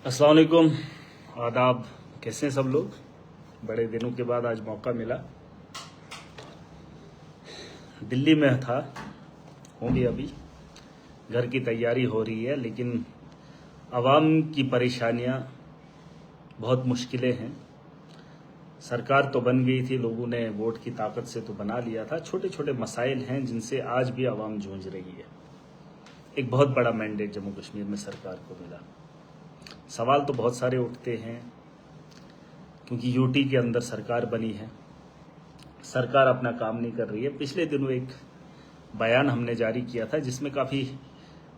अस्सलाम वालेकुम, आदाब। कैसे हैं सब लोग? बड़े दिनों के बाद आज मौका मिला। दिल्ली में था, हूँ भी अभी। घर की तैयारी हो रही है, लेकिन आवाम की परेशानियाँ बहुत मुश्किलें हैं। सरकार तो बन गई थी, लोगों ने वोट की ताकत से तो बना लिया था। छोटे छोटे मसाइल हैं जिनसे आज भी आवाम जूझ रही है। एक बहुत बड़ा मैंडेट जम्मू कश्मीर में सरकार को मिला। सवाल तो बहुत सारे उठते हैं, क्योंकि यूटी के अंदर सरकार बनी है, सरकार अपना काम नहीं कर रही है। पिछले दिनों एक बयान हमने जारी किया था जिसमें काफ़ी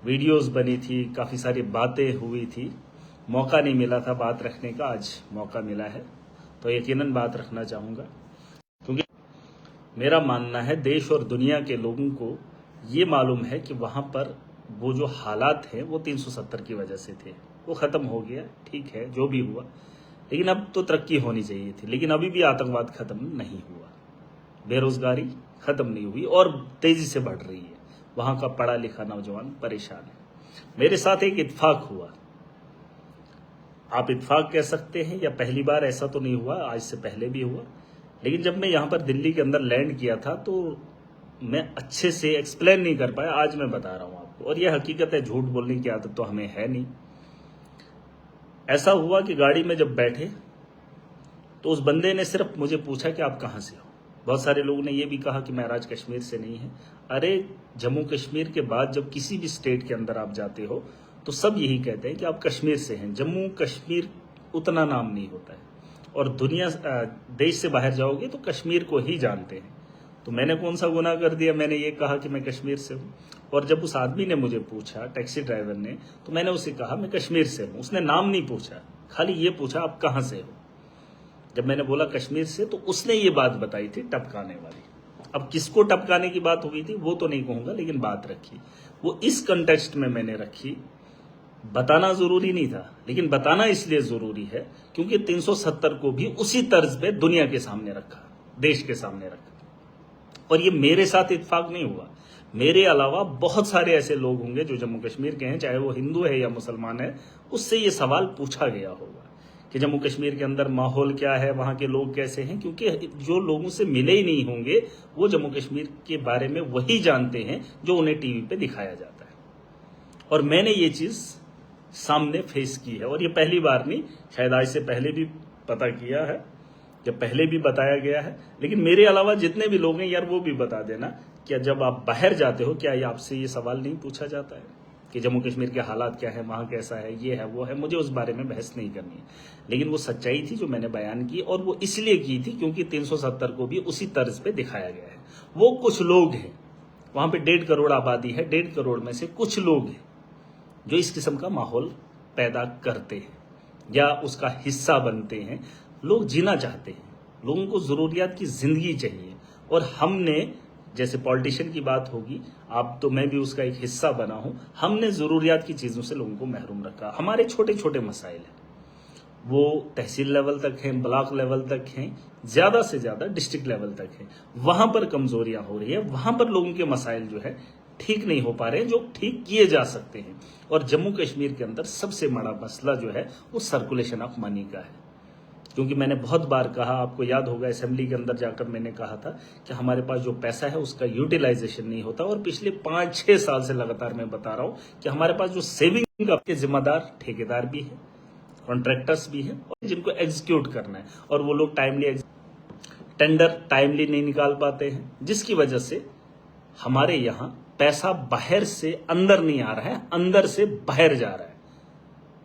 वीडियोस बनी थी, काफ़ी सारी बातें हुई थी। मौका नहीं मिला था बात रखने का, आज मौका मिला है तो यकीनन बात रखना चाहूँगा। क्योंकि मेरा मानना है देश और दुनिया के लोगों को ये मालूम है कि वहाँ पर वो जो हालात हैं वो 370 की वजह से थे। वो ख़त्म हो गया, ठीक है, जो भी हुआ, लेकिन अब तो तरक्की होनी चाहिए थी। लेकिन अभी भी आतंकवाद ख़त्म नहीं हुआ, बेरोजगारी ख़त्म नहीं हुई और तेज़ी से बढ़ रही है। वहाँ का पढ़ा लिखा नौजवान परेशान है। मेरे साथ एक इत्फाक हुआ, आप इत्फाक कह सकते हैं, या पहली बार ऐसा तो नहीं हुआ, आज से पहले भी हुआ। लेकिन जब मैं यहाँ पर दिल्ली के अंदर लैंड किया था तो मैं अच्छे से एक्सप्लेन नहीं कर पाया। आज मैं बता रहा हूँ आपको, और यह हकीकत है, झूठ बोलने की आदत तो हमें है नहीं। ऐसा हुआ कि गाड़ी में जब बैठे तो उस बंदे ने सिर्फ मुझे पूछा कि आप कहाँ से हो। बहुत सारे लोगों ने यह भी कहा कि महाराज कश्मीर से नहीं है। अरे, जम्मू कश्मीर के बाद जब किसी भी स्टेट के अंदर आप जाते हो तो सब यही कहते हैं कि आप कश्मीर से हैं। जम्मू कश्मीर उतना नाम नहीं होता है, और दुनिया देश से बाहर जाओगे तो कश्मीर को ही जानते हैं। तो मैंने कौन सा गुनाह कर दिया, मैंने ये कहा कि मैं कश्मीर से हूँ। और जब उस आदमी ने मुझे पूछा, टैक्सी ड्राइवर ने, तो मैंने उसे कहा मैं कश्मीर से हूँ। उसने नाम नहीं पूछा, खाली ये पूछा आप कहाँ से हो। जब मैंने बोला कश्मीर से, तो उसने ये बात बताई थी टपकाने वाली। अब किसको टपकाने की बात हुई थी वो तो नहीं कहूंगा, लेकिन बात रखी वो इस कंटेक्स्ट में मैंने रखी। बताना जरूरी नहीं था, लेकिन बताना इसलिए जरूरी है क्योंकि 370 को भी उसी तर्ज पे दुनिया के सामने रखा, देश के सामने रखा। और ये मेरे साथ इत्तेफाक नहीं हुआ, मेरे अलावा बहुत सारे ऐसे लोग होंगे जो जम्मू कश्मीर के हैं, चाहे वो हिंदू है या मुसलमान है, उससे ये सवाल पूछा गया होगा कि जम्मू कश्मीर के अंदर माहौल क्या है, वहाँ के लोग कैसे हैं। क्योंकि जो लोगों से मिले ही नहीं होंगे वो जम्मू कश्मीर के बारे में वही जानते हैं जो उन्हें टीवी पे दिखाया जाता है। और मैंने ये चीज़ सामने फेस की है, और ये पहली बार नहीं, शायद आज से पहले भी पता किया है, जब पहले भी बताया गया है। लेकिन मेरे अलावा जितने भी लोग हैं यार, वो भी बता देना, क्या जब आप बाहर जाते हो क्या आपसे ये सवाल नहीं पूछा जाता है कि जम्मू कश्मीर के हालात क्या है, वहाँ कैसा है, ये है वो है। मुझे उस बारे में बहस नहीं करनी है, लेकिन वो सच्चाई थी जो मैंने बयान की, और वो इसलिए की थी क्योंकि 370 को भी उसी तर्ज पे दिखाया गया है। वो कुछ लोग हैं, वहाँ पे 1.5 करोड़ आबादी है, 1.5 करोड़ में से कुछ लोग हैं जो इस किस्म का माहौल पैदा करते हैं या उसका हिस्सा बनते हैं। लोग जीना चाहते हैं, लोगों को ज़रूरियात की ज़िंदगी चाहिए, और हमने, जैसे पॉलिटिशियन की बात होगी, आप तो मैं भी उसका एक हिस्सा बना हूं, हमने ज़रूरियात की चीज़ों से लोगों को महरूम रखा। हमारे छोटे छोटे मसाइल हैं, वो तहसील लेवल तक हैं, ब्लॉक लेवल तक हैं, ज़्यादा से ज़्यादा डिस्ट्रिक्ट लेवल तक हैं। वहाँ पर कमज़ोरियाँ हो रही है, वहाँ पर लोगों के मसाइल जो है ठीक नहीं हो पा रहे हैं, जो ठीक किए जा सकते हैं। और जम्मू कश्मीर के अंदर सबसे बड़ा मसला जो है वो सर्कुलेशन ऑफ मनी का है। क्योंकि मैंने बहुत बार कहा, आपको याद होगा असेंबली के अंदर जाकर मैंने कहा था कि हमारे पास जो पैसा है उसका यूटिलाइजेशन नहीं होता। और पिछले 5-6 साल से लगातार मैं बता रहा हूँ कि हमारे पास जो सेविंग के जिम्मेदार ठेकेदार भी है, कॉन्ट्रैक्टर्स भी हैं, और जिनको एग्जीक्यूट करना है, और वो लोग टेंडर टाइमली नहीं निकाल पाते हैं, जिसकी वजह से हमारे यहाँ पैसा बाहर से अंदर नहीं आ रहा है, अंदर से बाहर जा रहा है।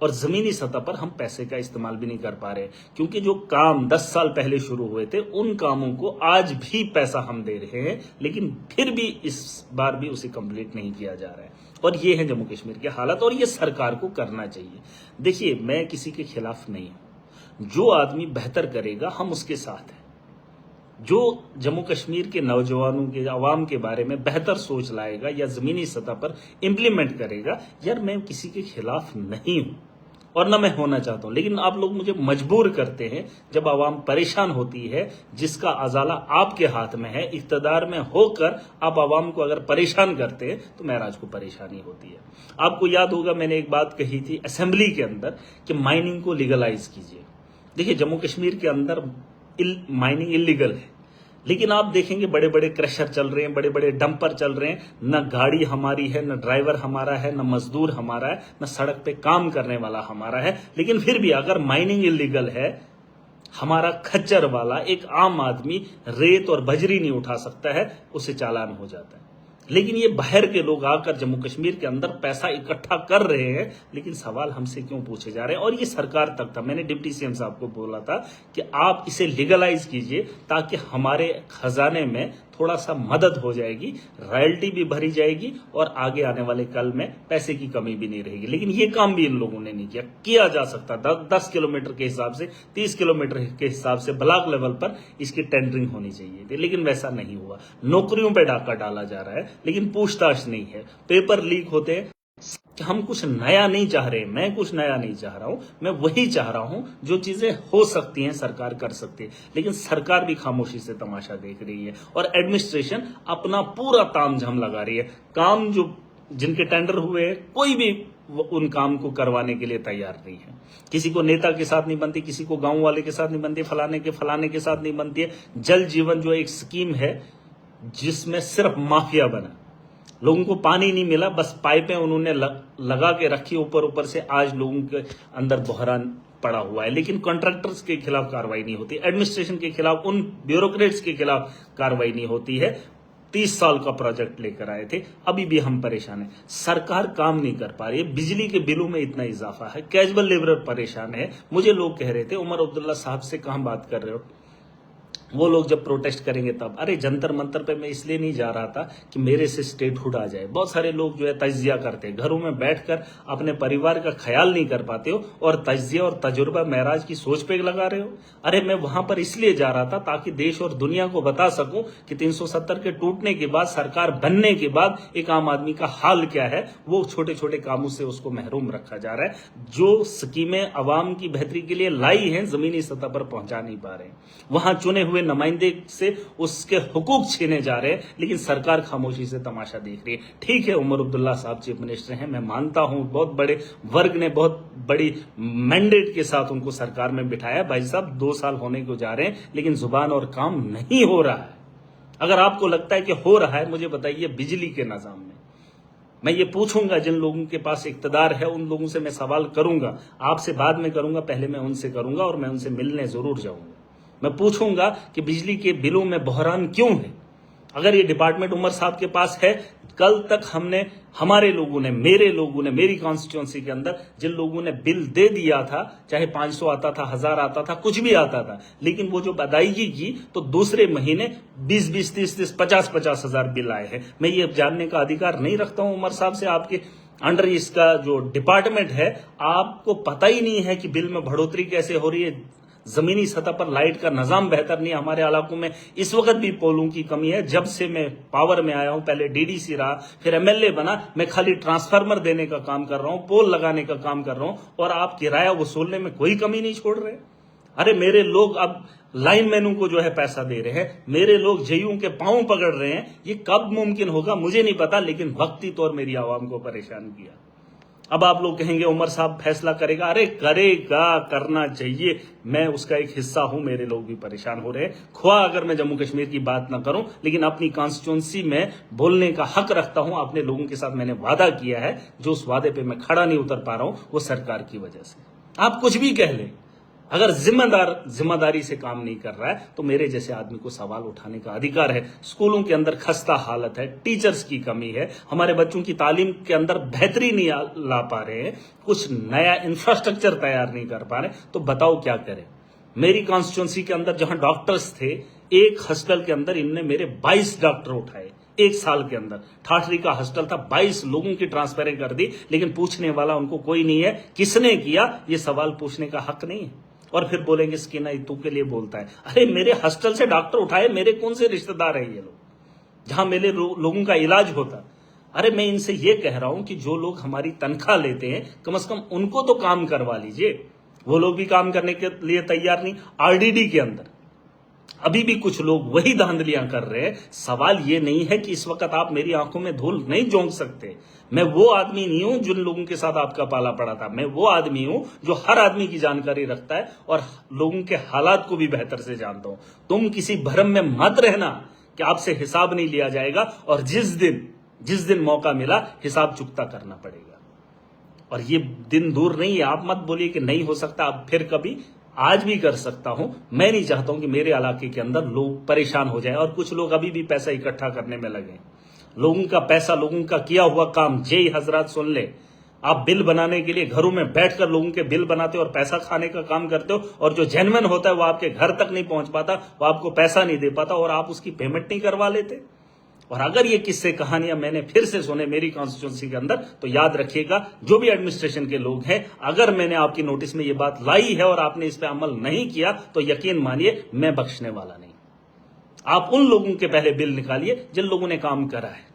और जमीनी सतह पर हम पैसे का इस्तेमाल भी नहीं कर पा रहे, क्योंकि जो काम 10 साल पहले शुरू हुए थे उन कामों को आज भी पैसा हम दे रहे हैं, लेकिन फिर भी इस बार भी उसे कंप्लीट नहीं किया जा रहा है। और ये है जम्मू कश्मीर की हालत, और ये सरकार को करना चाहिए। देखिए, मैं किसी के खिलाफ नहीं हूं, जो आदमी बेहतर करेगा हम उसके साथ हैं। जो जम्मू कश्मीर के नौजवानों के, आवाम के बारे में बेहतर सोच लाएगा या जमीनी सतह पर इंप्लीमेंट करेगा, यार मैं किसी के खिलाफ नहीं हूं। और ना मैं होना चाहता हूं, लेकिन आप लोग मुझे मजबूर करते हैं। जब आवाम परेशान होती है, जिसका अजाला आपके हाथ में है, इख्तिदार में होकर आप आवाम को अगर परेशान करते हैं तो महराज को परेशानी होती है। आपको याद होगा मैंने एक बात कही थी असेंबली के अंदर कि माइनिंग को लीगलाइज कीजिए। देखिए, जम्मू कश्मीर के अंदर माइनिंग इलीगल है, लेकिन आप देखेंगे बड़े बड़े क्रशर चल रहे हैं, बड़े बड़े डंपर चल रहे हैं। न गाड़ी हमारी है, न ड्राइवर हमारा है, न मजदूर हमारा है, न सड़क पे काम करने वाला हमारा है। लेकिन फिर भी अगर माइनिंग इलीगल है, हमारा खच्चर वाला एक आम आदमी रेत और बजरी नहीं उठा सकता है, उसे चालान हो जाता है। लेकिन ये बाहर के लोग आकर जम्मू कश्मीर के अंदर पैसा इकट्ठा कर रहे हैं, लेकिन सवाल हमसे क्यों पूछे जा रहे हैं। और ये सरकार तक था। मैंने डिप्टी सीएम साहब को बोला था कि आप इसे लीगलाइज कीजिए ताकि हमारे खजाने में थोड़ा सा मदद हो जाएगी, रॉयल्टी भी भरी जाएगी और आगे आने वाले कल में पैसे की कमी भी नहीं रहेगी। लेकिन ये काम भी इन लोगों ने नहीं किया। किया जा सकता 10 किलोमीटर के हिसाब से, 30 किलोमीटर के हिसाब से ब्लॉक लेवल पर इसकी टेंडरिंग होनी चाहिए थी, लेकिन वैसा नहीं हुआ। नौकरियों पर डाका डाला जा रहा है, लेकिन पूछताछ नहीं है। पेपर लीक होते हैं। हम कुछ नया नहीं चाह रहे, मैं कुछ नया नहीं चाह रहा हूं, मैं वही चाह रहा हूं जो चीजें हो सकती हैं सरकार कर सकती है। लेकिन सरकार भी खामोशी से तमाशा देख रही है और एडमिनिस्ट्रेशन अपना पूरा तामझाम लगा रही है। काम जो जिनके टेंडर हुए हैं, कोई भी उन काम को करवाने के लिए तैयार नहीं है। किसी को नेता के साथ नहीं बनती, किसी को गांव वाले के साथ नहीं बनती, फलाने के साथ नहीं बनती है। जल जीवन जो एक स्कीम है जिसमें सिर्फ माफिया बना, लोगों को पानी नहीं मिला, बस पाइपें उन्होंने लगा के रखी ऊपर से। आज लोगों के अंदर बहरान पड़ा हुआ है, लेकिन कॉन्ट्रैक्टर्स के खिलाफ कार्रवाई नहीं होती, एडमिनिस्ट्रेशन के खिलाफ, उन ब्यूरोक्रेट्स के खिलाफ कार्रवाई नहीं होती है। 30 साल का प्रोजेक्ट लेकर आए थे, अभी भी हम परेशान हैं। सरकार काम नहीं कर पा रही है। बिजली के बिलों में इतना इजाफा है, कैजुअल लेबर परेशान है। मुझे लोग कह रहे थे उमर अब्दुल्ला साहब से कहां बात कर रहे हो, वो लोग जब प्रोटेस्ट करेंगे तब। अरे जंतर मंतर पे मैं इसलिए नहीं जा रहा था कि मेरे से स्टेटहुड आ जाए। बहुत सारे लोग जो है तजिया करते हैं, घरों में बैठकर अपने परिवार का ख्याल नहीं कर पाते हो और तजिया और तजुर्बा महराज की सोच पे लगा रहे हो। अरे मैं वहां पर इसलिए जा रहा था ताकि देश और दुनिया को बता सकूं कि 370 के टूटने के बाद, सरकार बनने के बाद एक आम आदमी का हाल क्या है। वो छोटे छोटे कामों से उसको महरूम रखा जा रहा है। जो स्कीमें अवाम की बेहतरी के लिए लाई हैं, जमीनी सतह पर पहुंचा नहीं पा रहे हैं। वहां चुने हुए नुमाइंदे से उसके हुकूक छीने जा रहे हैं, लेकिन सरकार खामोशी से तमाशा देख रही है। ठीक है, उमर अब्दुल्ला साहब चीफ मिनिस्टर हैं, मैं मानता हूं बहुत बड़े वर्ग ने बहुत बड़ी मैंडेट के साथ उनको सरकार में बिठाया। भाई साहब 2 साल होने को जा रहे हैं, लेकिन जुबान और काम नहीं हो रहा है। अगर आपको लगता है कि हो रहा है, मुझे बताइए बिजली के निजाम में। मैं ये पूछूंगा जिन लोगों के पास इक्तदार है, उन लोगों से मैं सवाल करूंगा। आपसे बाद में करूंगा, पहले मैं उनसे करूंगा और मैं उनसे मिलने जरूर जाऊंगा। मैं पूछूंगा कि बिजली के बिलों में बहरान क्यों है। अगर ये डिपार्टमेंट उमर साहब के पास है, कल तक हमने, हमारे लोगों ने, मेरे लोगों ने, मेरी कॉन्स्टिट्यूंसी के अंदर जिन लोगों ने बिल दे दिया था, चाहे 500 आता था, 1000 आता था, कुछ भी आता था, लेकिन वो जो अदायगी की तो दूसरे महीने 20-20, 30-30, 50-50 हजार बिल आए हैं। मैं ये जानने का अधिकार नहीं रखता हूं उमर साहब से, आपके अंडर इसका जो डिपार्टमेंट है, आपको पता ही नहीं है कि बिल में बढ़ोतरी कैसे हो रही है। जमीनी सतह पर लाइट का निजाम बेहतर नहीं है हमारे इलाकों में। इस वक्त भी पोलों की कमी है। जब से मैं पावर में आया हूं, पहले डीडीसी रहा, फिर एमएलए बना, मैं खाली ट्रांसफार्मर देने का काम कर रहा हूं, पोल लगाने का काम कर रहा हूं, और आप किराया वसूलने में कोई कमी नहीं छोड़ रहे। अरे मेरे लोग अब लाइन मैनों को जो है पैसा दे रहे हैं, मेरे लोग जेयू के पांव पकड़ रहे हैं। ये कब मुमकिन होगा मुझे नहीं पता, लेकिन वक्ती तौर मेरी आवाम को परेशान किया। अब आप लोग कहेंगे उमर साहब फैसला करेगा। अरे करेगा, करना चाहिए, मैं उसका एक हिस्सा हूं। मेरे लोग भी परेशान हो रहे हैं। ख्वाह अगर मैं जम्मू कश्मीर की बात ना करूं, लेकिन अपनी कॉन्स्टिट्यूंसी में बोलने का हक रखता हूं। अपने लोगों के साथ मैंने वादा किया है, जो उस वादे पे मैं खड़ा नहीं उतर पा रहा हूं, वो सरकार की वजह से। आप कुछ भी कह लें, अगर जिम्मेदारी से काम नहीं कर रहा है तो मेरे जैसे आदमी को सवाल उठाने का अधिकार है। स्कूलों के अंदर खस्ता हालत है, टीचर्स की कमी है, हमारे बच्चों की तालीम के अंदर बेहतरी नहीं ला पा रहे हैं, कुछ नया इंफ्रास्ट्रक्चर तैयार नहीं कर पा रहे, तो बताओ क्या करें। मेरी कॉन्स्टिट्यूंसी के अंदर जहां डॉक्टर्स थे, एक हॉस्टल के अंदर इनने मेरे 22 डॉक्टर उठाए 1 साल के अंदर। ठाठरी का हॉस्टल था, 22 लोगों की ट्रांसफरें कर दी, लेकिन पूछने वाला उनको कोई नहीं है। किसने किया, ये सवाल पूछने का हक नहीं है। और फिर बोलेंगे स्किना तू के लिए बोलता है। अरे मेरे हॉस्टल से डॉक्टर उठाए, मेरे कौन से रिश्तेदार हैं ये लोग, जहां मेरे लोगों का इलाज होता। अरे मैं इनसे ये कह रहा हूं कि जो लोग हमारी तनख्वाह लेते हैं कम से कम उनको तो काम करवा लीजिए। वो लोग भी काम करने के लिए तैयार नहीं। आरडीडी के अंदर अभी भी कुछ लोग वही धांधलियां कर रहे हैं। सवाल ये नहीं है कि इस वक्त आप मेरी आंखों में धूल नहीं झोंक सकते। मैं वो आदमी नहीं हूं जिन लोगों के साथ आपका पाला पड़ा था। मैं वो आदमी हूं जो हर आदमी की जानकारी रखता है और लोगों के हालात को भी बेहतर से जानता हूं। तुम किसी भ्रम में मत रहना कि आपसे हिसाब नहीं लिया जाएगा, और जिस दिन मौका मिला हिसाब चुकता करना पड़ेगा। और ये दिन दूर नहीं है। आप मत बोलिए कि नहीं हो सकता, अब फिर कभी, आज भी कर सकता हूं। मैं नहीं चाहता हूं कि मेरे इलाके के अंदर लोग परेशान हो जाएं, और कुछ लोग अभी भी पैसा इकट्ठा करने में लगे। लोगों का पैसा, लोगों का किया हुआ काम, जय हजरत सुन ले। आप बिल बनाने के लिए घरों में बैठकर लोगों के बिल बनाते हो और पैसा खाने का काम करते हो, और जो जेन्युइन होता है वो आपके घर तक नहीं पहुंच पाता, वो आपको पैसा नहीं दे पाता और आप उसकी पेमेंट नहीं करवा लेते। और अगर ये किस्से कहानियां मैंने फिर से सुने मेरी कॉन्स्टिट्यूंसी के अंदर, तो याद रखिएगा जो भी एडमिनिस्ट्रेशन के लोग हैं, अगर मैंने आपकी नोटिस में ये बात लाई है और आपने इस पर अमल नहीं किया तो यकीन मानिए मैं बख्शने वाला नहीं। आप उन लोगों के पहले बिल निकालिए जिन लोगों ने काम करा है।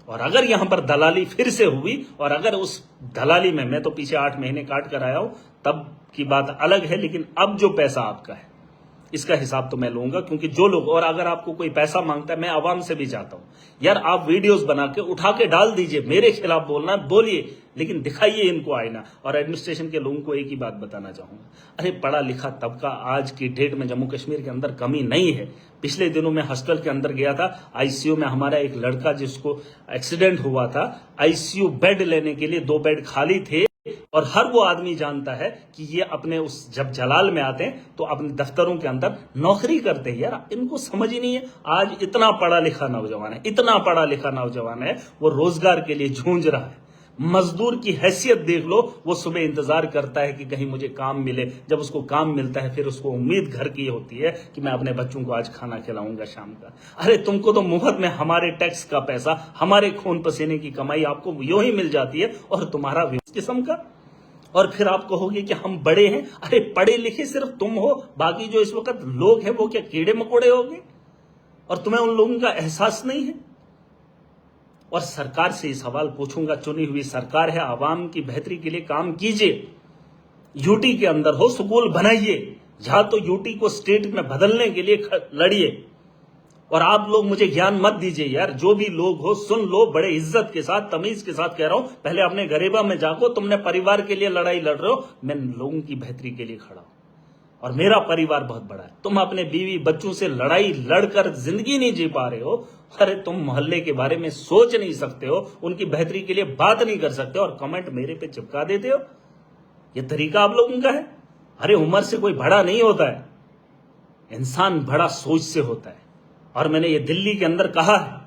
और अगर यहां पर दलाली फिर से हुई, और अगर उस दलाली में, मैं तो पीछे 8 महीने काट कर आया हूं, तब की बात अलग है, लेकिन अब जो पैसा आपका है इसका हिसाब तो मैं लूंगा। क्योंकि जो लोग, और अगर आपको कोई पैसा मांगता है, मैं आवाम से भी चाहता हूं यार, आप वीडियोस बना के उठा के डाल दीजिए, मेरे खिलाफ बोलना बोलिए, लेकिन दिखाइए इनको आईना। और एडमिनिस्ट्रेशन के लोगों को एक ही बात बताना चाहूंगा, अरे पढ़ा लिखा तबका आज की डेट में जम्मू कश्मीर के अंदर कमी नहीं है। पिछले दिनों में हॉस्टल के अंदर गया था, आईसीयू में हमारा एक लड़का जिसको एक्सीडेंट हुआ था, आईसीयू बेड लेने के लिए 2 बेड खाली थे, और हर वो आदमी जानता है कि ये अपने उस जब जलाल में आते हैं तो अपने दफ्तरों के अंदर नौकरी करते हैं। यार इनको समझ ही नहीं है। आज इतना पढ़ा लिखा नौजवान है, इतना पढ़ा लिखा नौजवान है, वो रोजगार के लिए जूझ रहा है। मजदूर की हैसियत देख लो, वो सुबह इंतजार करता है कि कहीं मुझे काम मिले। जब उसको काम मिलता है फिर उसको उम्मीद घर की होती है कि मैं अपने बच्चों को आज खाना खिलाऊंगा शाम का। अरे तुमको तो मुफ्त में हमारे टैक्स का पैसा, हमारे खून पसीने की कमाई आपको यूं ही मिल जाती है, और तुम्हारा इस किस्म का। और फिर आप कहोगे कि हम बड़े हैं। अरे पढ़े लिखे सिर्फ तुम हो, बाकी जो इस वक्त लोग हैं वो क्या कीड़े मकोड़े होंगे, और तुम्हें उन लोगों का एहसास नहीं है। और सरकार से ये सवाल पूछूंगा, चुनी हुई सरकार है, आवाम की बेहतरी के लिए काम कीजिए। यूटी के अंदर हो स्कूल बनाइए, जहां तो यूटी को स्टेट में बदलने के लिए लड़िए। और आप लोग मुझे ज्ञान मत दीजिए यार, जो भी लोग हो सुन लो, बड़े इज्जत के साथ, तमीज के साथ कह रहा हूं, पहले अपने गरीबा में जागो। तुमने परिवार के लिए लड़ाई लड़ रहे हो, मैं लोगों की बेहतरी के लिए खड़ा हूं, और मेरा परिवार बहुत बड़ा है। तुम अपने बीवी बच्चों से लड़ाई लड़कर जिंदगी नहीं जी पा रहे हो। अरे तुम मोहल्ले के बारे में सोच नहीं सकते हो, उनकी बेहतरी के लिए बात नहीं कर सकते, और कमेंट मेरे पे चिपका देते हो। यह तरीका आप लोगों का है। अरे उम्र से कोई बड़ा नहीं होता है, इंसान बड़ा सोच से होता है। और मैंने ये दिल्ली के अंदर कहा है,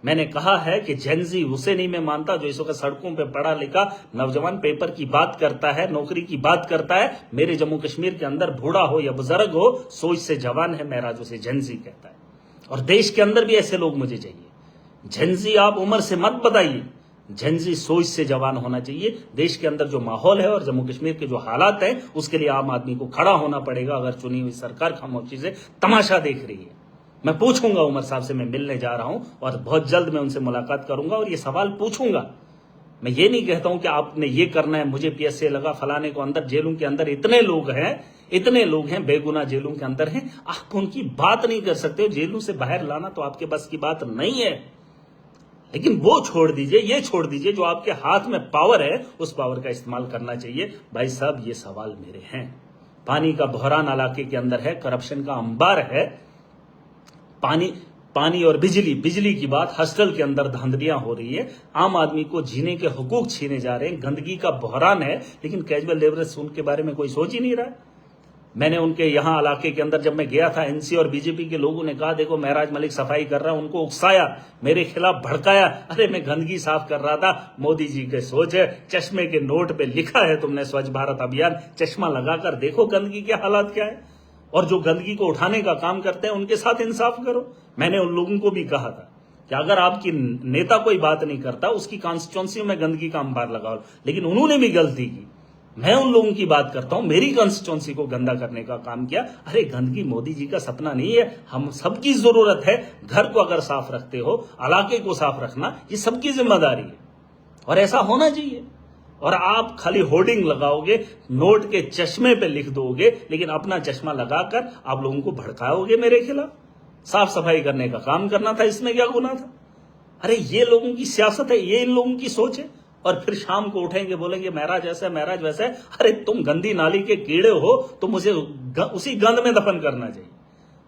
मैंने कहा है कि जेनजी उसे नहीं मैं मानता जो इस वक्त सड़कों पे पढ़ा लिखा नौजवान पेपर की बात करता है, नौकरी की बात करता है। मेरे जम्मू कश्मीर के अंदर बूढ़ा हो या बुजुर्ग हो, सोच से जवान है, मेरा जो से जेनजी कहता है। और देश के अंदर भी ऐसे लोग मुझे चाहिए। जेनजी आप उम्र से मत बताइए, जेनजी सोच से जवान होना चाहिए। देश के अंदर जो माहौल है और जम्मू कश्मीर के जो हालात हैं, उसके लिए आम आदमी को खड़ा होना पड़ेगा। अगर चुनी हुई सरकार खामोशी से तमाशा देख रही है, मैं पूछूंगा उमर साहब से, मैं मिलने जा रहा हूं और बहुत जल्द मैं उनसे मुलाकात करूंगा और ये सवाल पूछूंगा। मैं ये नहीं कहता हूं कि आपने ये करना है, मुझे पीएसए लगा, फलाने को अंदर। जेलों के अंदर इतने लोग हैं बेगुनाह जेलों के अंदर हैं, आप उनकी बात नहीं कर सकते हो। जेलों से बाहर लाना तो आपके बस की बात नहीं है, लेकिन वो छोड़ दीजिए, ये छोड़ दीजिए, जो आपके हाथ में पावर है उस पावर का इस्तेमाल करना चाहिए। भाई साहब ये सवाल मेरे हैं। पानी का बहरान इलाके के अंदर है, करप्शन का अंबार है। पानी और बिजली की बात, हॉस्टल के अंदर धांधलियां हो रही है, आम आदमी को जीने के हुकूक छीने जा रहे हैं, गंदगी का बहरान है, लेकिन कैजुअल लेबरर्स उनके बारे में कोई सोच ही नहीं रहा है। मैंने उनके यहां इलाके के अंदर जब मैं गया था, एनसी और बीजेपी के लोगों ने कहा देखो महराज मलिक सफाई कर रहा है, उनको उकसाया, मेरे खिलाफ भड़काया। अरे मैं गंदगी साफ कर रहा था, मोदी जी के सोच है, चश्मे के नोट पे लिखा है तुमने स्वच्छ भारत अभियान, चश्मा लगाकर देखो गंदगी के हालात क्या है। और जो गंदगी को उठाने का काम करते हैं उनके साथ इंसाफ करो। मैंने उन लोगों को भी कहा था कि अगर आपकी नेता कोई बात नहीं करता, उसकी कॉन्स्टिट्यूंसी में गंदगी का अंबार लगाओ, लेकिन उन्होंने भी गलती की। मैं उन लोगों की बात करता हूं, मेरी कॉन्स्टिट्यूंसी को गंदा करने का काम किया। अरे गंदगी मोदी जी का सपना नहीं है, हम सबकी जरूरत है घर को अगर साफ रखते हो, इलाके को साफ रखना ये सबकी जिम्मेदारी है और ऐसा होना चाहिए। और आप खाली होर्डिंग लगाओगे, नोट के चश्मे पे लिख दोगे, लेकिन अपना चश्मा लगाकर आप लोगों को भड़काओगे मेरे खिलाफ। साफ सफाई करने का काम करना था, इसमें क्या गुनाह था? अरे ये लोगों की सियासत है, ये इन लोगों की सोच है। और फिर शाम को उठेंगे बोलेंगे महराज ऐसा है, महराज वैसा है। अरे तुम गंदी नाली के कीड़े हो, तो मुझे उसी गंद में दफन करना चाहिए।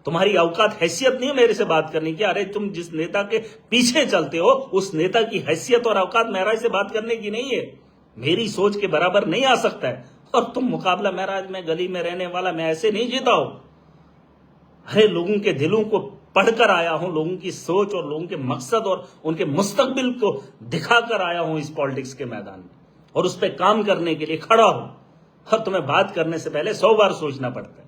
तुम्हारी औकात हैसियत नहीं है मेरे से बात करने की। अरे तुम जिस नेता के पीछे चलते हो, उस नेता की हैसियत और औकात महराज से बात करने की नहीं है। मेरी सोच के बराबर नहीं आ सकता है। और तुम मुकाबला महराज में गली में रहने वाला, मैं ऐसे नहीं जीता हूं। अरे लोगों के दिलों को पढ़कर आया हूं, लोगों की सोच और लोगों के मकसद और उनके मुस्तकबिल को दिखाकर आया हूं इस पॉलिटिक्स के मैदान में, और उस पर काम करने के लिए खड़ा हूं। और तुम्हें बात करने से पहले 100 बार सोचना पड़ता है।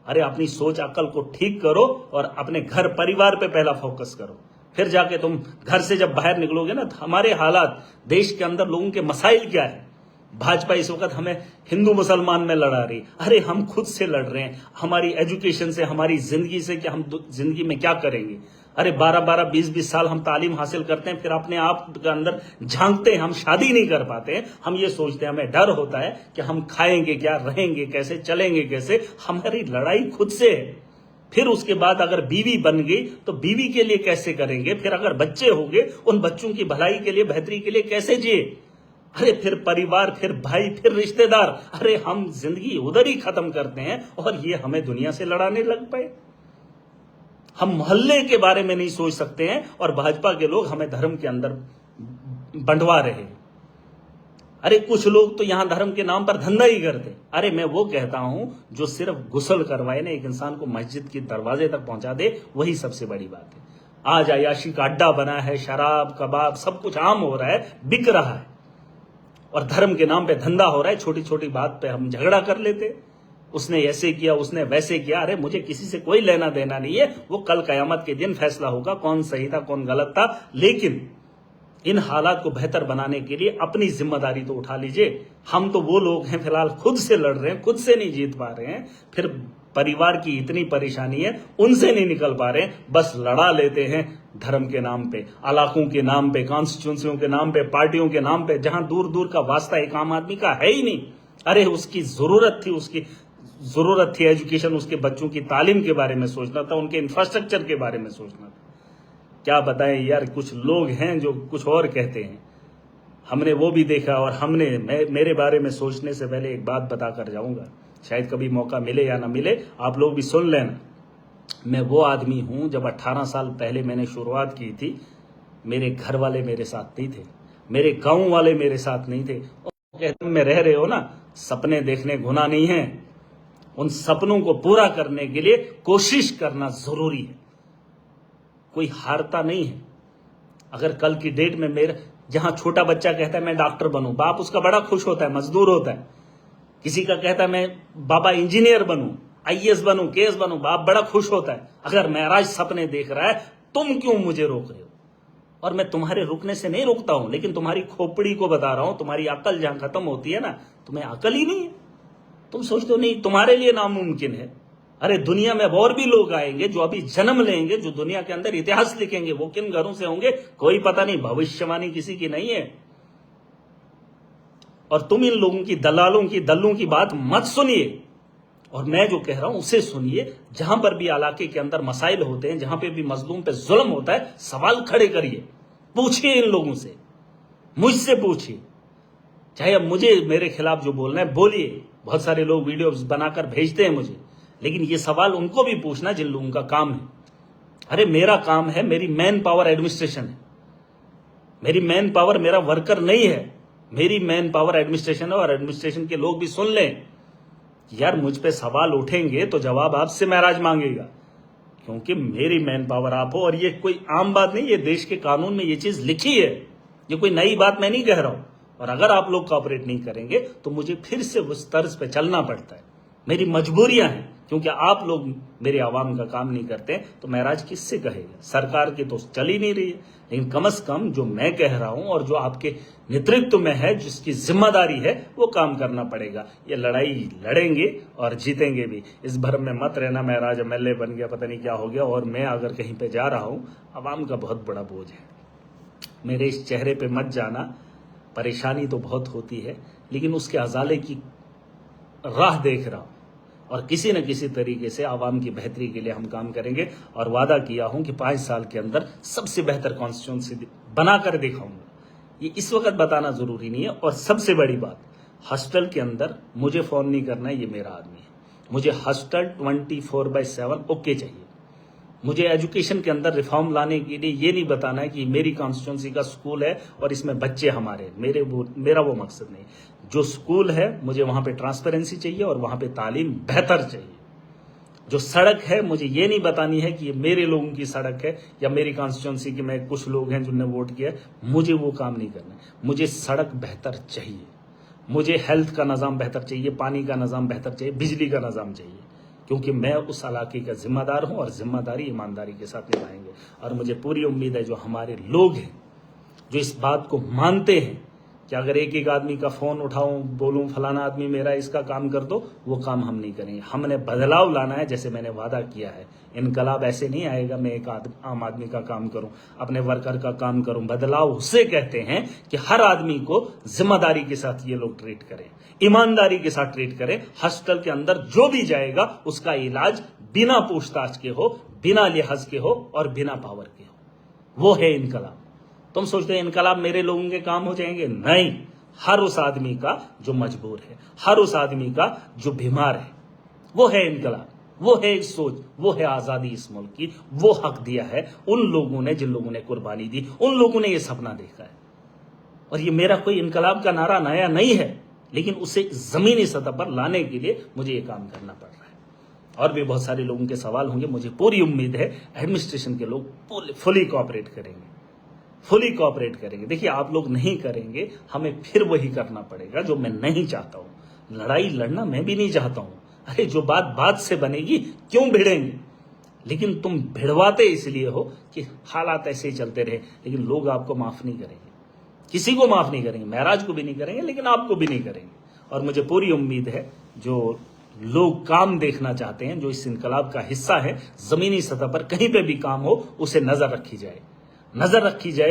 अरे अपनी सोच अकल को ठीक करो और अपने घर परिवार पे पहला फोकस करो, फिर जाके तुम घर से जब बाहर निकलोगे ना। हमारे हालात, देश के अंदर लोगों के मसाइल क्या है। भाजपा इस वक्त हमें हिंदू मुसलमान में लड़ा रही। अरे हम खुद से लड़ रहे हैं, हमारी एजुकेशन से, हमारी जिंदगी से, कि हम जिंदगी में क्या करेंगे। अरे 12-12, 20-20 साल हम तालीम हासिल करते हैं, फिर अपने आप के अंदर झांकते हैं, हम शादी नहीं कर पाते हैं। हम ये सोचते हैं, हमें डर होता है कि हम खाएंगे क्या, रहेंगे कैसे, चलेंगे कैसे। हमारी लड़ाई खुद से है। फिर उसके बाद अगर बीवी बन गई तो बीवी के लिए कैसे करेंगे, फिर अगर बच्चे हो गए उन बच्चों की भलाई के लिए, बेहतरी के लिए कैसे जिए। अरे फिर परिवार, फिर भाई, फिर रिश्तेदार। अरे हम जिंदगी उधर ही खत्म करते हैं और ये हमें दुनिया से लड़ाने लग पाए। हम मोहल्ले के बारे में नहीं सोच सकते हैं और भाजपा के लोग हमें धर्म के अंदर बंटवा रहे हैं। अरे कुछ लोग तो यहां धर्म के नाम पर धंधा ही करते। अरे मैं वो कहता हूं, जो सिर्फ गुस्ल करवाए ना, एक इंसान को मस्जिद के दरवाजे तक पहुंचा दे, वही सबसे बड़ी बात है। आज अयाशी का अड्डा बना है, शराब कबाब सब कुछ आम हो रहा है, बिक रहा है, और धर्म के नाम पे धंधा हो रहा है। छोटी छोटी बात पे हम झगड़ा कर लेते, उसने ऐसे किया, उसने वैसे किया। अरे मुझे किसी से कोई लेना देना नहीं है, वो कल कयामत के दिन फैसला होगा कौन सही था कौन गलत था। लेकिन इन हालात को बेहतर बनाने के लिए अपनी जिम्मेदारी तो उठा लीजिए। हम तो वो लोग हैं फिलहाल खुद से लड़ रहे हैं, खुद से नहीं जीत पा रहे हैं, फिर परिवार की इतनी परेशानी है, उनसे नहीं निकल पा रहे हैं, बस लड़ा लेते हैं धर्म के नाम पे, इलाकों के नाम पे, कॉन्स्टिट्यूंसियों के नाम पे, पार्टियों के नाम पे, जहां दूर दूर का वास्ता एक आम आदमी का है ही नहीं। अरे उसकी जरूरत थी एजुकेशन, उसके बच्चों की तालीम के बारे में सोचना था, उनके इंफ्रास्ट्रक्चर के बारे में सोचना था। क्या बताएं यार, कुछ लोग हैं जो कुछ और कहते हैं। हमने वो भी देखा, और मेरे बारे में सोचने से पहले एक बात बता कर जाऊंगा, शायद कभी मौका मिले या ना मिले, आप लोग भी सुन लेना। मैं वो आदमी हूं, जब 18 साल पहले मैंने शुरुआत की थी, मेरे घर वाले मेरे साथ नहीं थे, मेरे गांव वाले मेरे साथ नहीं थे। कहते में रह रहे हो ना, सपने देखने गुनाह नहीं है, उन सपनों को पूरा करने के लिए कोशिश करना जरूरी है। कोई हारता नहीं है। अगर कल की डेट में मेरा, जहां छोटा बच्चा कहता है मैं डॉक्टर बनूं, बाप उसका बड़ा खुश होता है, मजदूर होता है। किसी का कहता है मैं बाबा इंजीनियर बनूं, आईएएस बनूं, केएस बनूं, बाप बड़ा खुश होता है। अगर महराज सपने देख रहा है, तुम क्यों मुझे रोक रहे हो? और मैं तुम्हारे रुकने से नहीं रुकता हूं, लेकिन तुम्हारी खोपड़ी को बता रहा हूं, तुम्हारी अकल जहां खत्म होती है ना, तुम्हें अकल ही नहीं है। तुम सोचते हो नहीं तुम्हारे लिए नामुमकिन है। अरे दुनिया में और भी लोग आएंगे जो अभी जन्म लेंगे, जो दुनिया के अंदर इतिहास लिखेंगे, वो किन घरों से होंगे कोई पता नहीं, भविष्यवाणी किसी की नहीं है। और तुम इन लोगों की दलों की बात मत सुनिए, और मैं जो कह रहा हूं उसे सुनिए। जहां पर भी इलाके के अंदर मसाइल होते हैं, जहां पे भी मजलूम पे जुल्म होता है, सवाल खड़े करिए, पूछिए इन लोगों से, मुझसे पूछिए। चाहे अब मुझे मेरे खिलाफ जो बोलना है बोलिए, बहुत सारे लोग वीडियोस बनाकर भेजते हैं मुझे, लेकिन ये सवाल उनको भी पूछना जिन लोगों का काम है। अरे मेरा काम है, मेरी मैन पावर एडमिनिस्ट्रेशन है। मेरी मैन पावर मेरा वर्कर नहीं है, मेरी मैन पावर एडमिनिस्ट्रेशन है। और एडमिनिस्ट्रेशन के लोग भी सुन लें, यार मुझ पे सवाल उठेंगे तो जवाब आपसे महराज मांगेगा, क्योंकि मेरी मैन पावर आप हो। और ये कोई आम बात नहीं, ये देश के कानून में ये चीज लिखी है, ये कोई नई बात मैं नहीं कह रहा हूं। और अगर आप लोग कोऑपरेट नहीं करेंगे तो मुझे फिर से उस तर्ज पे चलना पड़ता है। मेरी मजबूरियां हैं, क्योंकि आप लोग मेरे आवाम का काम नहीं करते तो महराज किससे कहेगा। सरकार की तो चल ही नहीं रही है, लेकिन कम से कम जो मैं कह रहा हूं और जो आपके नेतृत्व में है, जिसकी जिम्मेदारी है, वो काम करना पड़ेगा। ये लड़ाई लड़ेंगे और जीतेंगे भी। इस भरम में मत रहना महराज MLA बन गया, पता नहीं क्या हो गया, और मैं अगर कहीं पे जा रहा हूं, आवाम का बहुत बड़ा बोझ है। मेरे इस चेहरे पे मत जाना, परेशानी तो बहुत होती है, लेकिन उसके अजाले की राह देख रहा हूं, और किसी न किसी तरीके से आवाम की बेहतरी के लिए हम काम करेंगे। और वादा किया हूं कि 5 साल के अंदर सबसे बेहतर कॉन्स्टिट्यूंसी बनाकर दिखाऊंगा। ये इस वक्त बताना जरूरी नहीं है। और सबसे बड़ी बात, हॉस्टल के अंदर मुझे फोन नहीं करना है, ये मेरा आदमी है। मुझे हॉस्टल 24/7 ओके चाहिए। मुझे एजुकेशन के अंदर रिफॉर्म लाने के लिए ये नहीं बताना है कि मेरी कॉन्स्टिट्यूंसी का स्कूल है और इसमें बच्चे हमारे, मेरा वो मकसद नहीं। जो स्कूल है मुझे वहां पे ट्रांसपेरेंसी चाहिए और वहां पे तालीम बेहतर चाहिए। जो सड़क है मुझे ये नहीं बतानी है कि ये मेरे लोगों की सड़क है या मेरी कॉन्स्टिट्यूंसी के में कुछ लोग हैं जिन्होंने वोट किया, मुझे वो काम नहीं करना है। मुझे सड़क बेहतर चाहिए, मुझे हेल्थ का निज़ाम बेहतर चाहिए, पानी का निज़ाम बेहतर चाहिए, बिजली का निज़ाम चाहिए, क्योंकि मैं उस इलाके का जिम्मेदार हूं और जिम्मेदारी ईमानदारी के साथ निभाएंगे। और मुझे पूरी उम्मीद है जो हमारे लोग हैं, जो इस बात को मानते हैं कि अगर एक एक आदमी का फोन उठाऊं, बोलूं फलाना आदमी मेरा इसका काम कर दो, वो काम हम नहीं करेंगे। हमने बदलाव लाना है, जैसे मैंने वादा किया है। इनकलाब ऐसे नहीं आएगा मैं एक आम आदमी का काम करूं, अपने वर्कर का काम करूं। बदलाव उसे कहते हैं कि हर आदमी को जिम्मेदारी के साथ ये लोग ट्रीट करें, ईमानदारी के साथ ट्रीट करें। हॉस्टल के अंदर जो भी जाएगा उसका इलाज बिना पूछताछ के हो, बिना लिहाज के हो और बिना पावर के हो। वो है इनकलाब। तुम सोचते हैं इनकलाब मेरे लोगों के काम हो जाएंगे? नहीं। हर उस आदमी का जो मजबूर है, हर उस आदमी का जो बीमार है, वो है इनकलाब, वो है एक सोच, वो है आजादी इस मुल्क की। वो हक दिया है उन लोगों ने जिन लोगों ने कुर्बानी दी, उन लोगों ने ये सपना देखा है। और ये मेरा कोई इनकलाब का नारा नया नहीं है, लेकिन उसे जमीनी सतह पर लाने के लिए मुझे ये काम करना पड़ रहा है। और भी बहुत सारे लोगों के सवाल होंगे, मुझे पूरी उम्मीद है एडमिनिस्ट्रेशन के लोग फुली कोऑपरेट करेंगे, फुली कोऑपरेट करेंगे। देखिए आप लोग नहीं करेंगे, हमें फिर वही करना पड़ेगा जो मैं नहीं चाहता हूं। लड़ाई लड़ना मैं भी नहीं चाहता हूं। अरे जो बात बात से बनेगी क्यों भिड़ेंगे, लेकिन तुम भिड़वाते इसलिए हो कि हालात ऐसे ही चलते रहे, लेकिन लोग आपको माफ नहीं करेंगे, किसी को माफ नहीं करेंगे, महराज को भी नहीं करेंगे, लेकिन आपको भी नहीं करेंगे। और मुझे पूरी उम्मीद है जो लोग काम देखना चाहते हैं, जो इस इनकलाब का हिस्सा है, जमीनी सतह पर कहीं पे भी काम हो उसे नजर रखी जाए।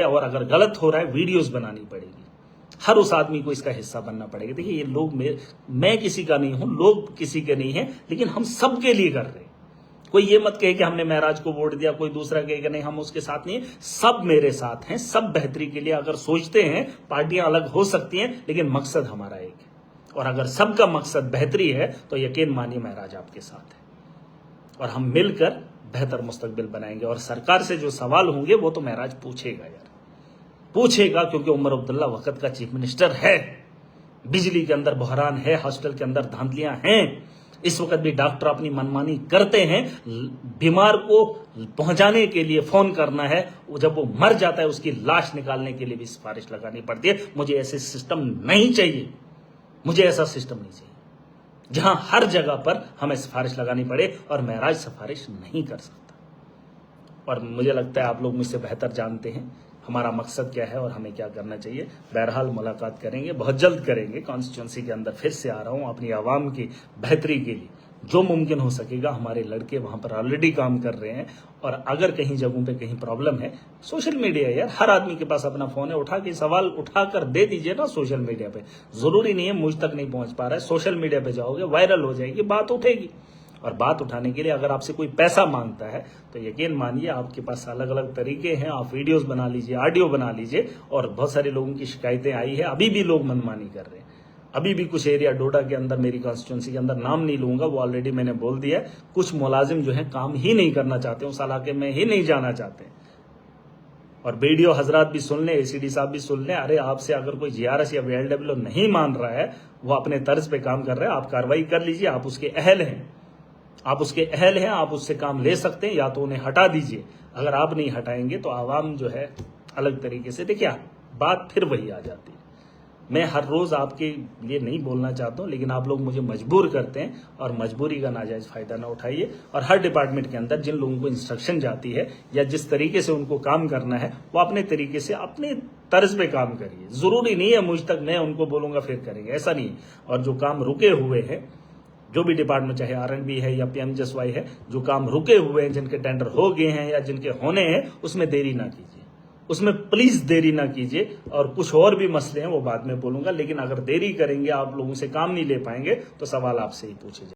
और अगर गलत हो रहा है वीडियोस बनानी पड़ेगी, हर उस आदमी को इसका हिस्सा बनना पड़ेगा। देखिए ये लोग मैं किसी का नहीं हूं, लोग किसी के नहीं है, लेकिन हम सबके लिए कर रहे हैं। कोई ये मत कहे कि हमने महराज को वोट दिया, कोई दूसरा कहे कि नहीं हम उसके साथ नहीं है। सब मेरे साथ हैं, सब बेहतरी के लिए अगर सोचते हैं। पार्टियां अलग हो सकती हैं, लेकिन मकसद हमारा एक है। और अगर सबका मकसद बेहतरी है तो यकीन मानिए महराज आपके साथ है, और हम मिलकर बेहतर मुस्तकबिल बनाएंगे। और सरकार से जो सवाल होंगे वो तो महराज पूछेगा यार, पूछेगा, क्योंकि उमर अब्दुल्ला वक्त का चीफ मिनिस्टर है। बिजली के अंदर बहरान है, हॉस्टल के अंदर धांधलियां हैं, इस वक्त भी डॉक्टर अपनी मनमानी करते हैं। बीमार को पहुंचाने के लिए फोन करना है, जब वो मर जाता है उसकी लाश निकालने के लिए भी सिफारिश लगानी पड़ती है। मुझे ऐसे सिस्टम नहीं चाहिए, मुझे ऐसा सिस्टम नहीं चाहिए जहां हर जगह पर हमें सिफारिश लगानी पड़े, और महराज सिफारिश नहीं कर सकता। और मुझे लगता है आप लोग मुझसे बेहतर जानते हैं हमारा मकसद क्या है और हमें क्या करना चाहिए। बहरहाल मुलाकात करेंगे, बहुत जल्द करेंगे। कॉन्स्टिट्यूंसी के अंदर फिर से आ रहा हूं अपनी आवाम की बेहतरी के लिए। जो मुमकिन हो सकेगा, हमारे लड़के वहां पर ऑलरेडी काम कर रहे हैं। और अगर कहीं जगहों पे कहीं प्रॉब्लम है, सोशल मीडिया यार, हर आदमी के पास अपना फोन है, उठा के सवाल उठाकर दे दीजिए ना सोशल मीडिया पे। जरूरी नहीं है मुझ तक नहीं पहुंच पा रहा है, सोशल मीडिया पे जाओगे वायरल हो जाएगी, बात उठेगी। और बात उठाने के लिए अगर आपसे कोई पैसा मांगता है तो यकीन मानिए आपके पास अलग अलग तरीके हैं। आप वीडियोस बना लीजिए, ऑडियो बना लीजिए। और बहुत सारे लोगों की शिकायतें आई है, अभी भी लोग मनमानी कर रहे हैं। अभी भी कुछ एरिया डोडा के अंदर, मेरी कॉन्स्टिट्यूंसी के अंदर, नाम नहीं लूंगा, वो ऑलरेडी मैंने बोल दिया है, कुछ मुलाजिम जो है काम ही नहीं करना चाहते, उस इलाके में ही नहीं जाना चाहते। और वीडियो हजरात भी सुन लें, एसीडी साहब भी सुन लें। अरे आपसे अगर कोई जीआरएस या वीएलडब्ल्यू नहीं मान रहा है, वो अपने तर्ज पे काम कर रहा है, आप कार्रवाई कर लीजिए। आप उसके अहल हैं, आप उससे काम ले सकते हैं, या तो उन्हें हटा दीजिए। अगर आप नहीं हटाएंगे तो आवाम जो है अलग तरीके से, देखिए बात फिर वही आ जाती है। मैं हर रोज आपके लिए नहीं बोलना चाहता हूं, लेकिन आप लोग मुझे मजबूर करते हैं और मजबूरी का नाजायज फायदा ना उठाइए। और हर डिपार्टमेंट के अंदर जिन लोगों को इंस्ट्रक्शन जाती है या जिस तरीके से उनको काम करना है, वो अपने तरीके से अपने तर्ज पे काम करिए। जरूरी नहीं है मुझ तक मैं उनको बोलूंगा फिर करेंगे, ऐसा नहीं है। और जो काम रुके हुए हैं, जो भी डिपार्टमेंट चाहे आरएनबी है या पीएमजीएसवाई है, जो काम रुके हुए हैं, जिनके टेंडर हो गए हैं या जिनके होने हैं, उसमें देरी ना कीजिए, उसमें प्लीज देरी ना कीजिए। और कुछ और भी मसले हैं वो बाद में बोलूंगा, लेकिन अगर देरी करेंगे, आप लोगों से काम नहीं ले पाएंगे, तो सवाल आपसे ही पूछे जाए।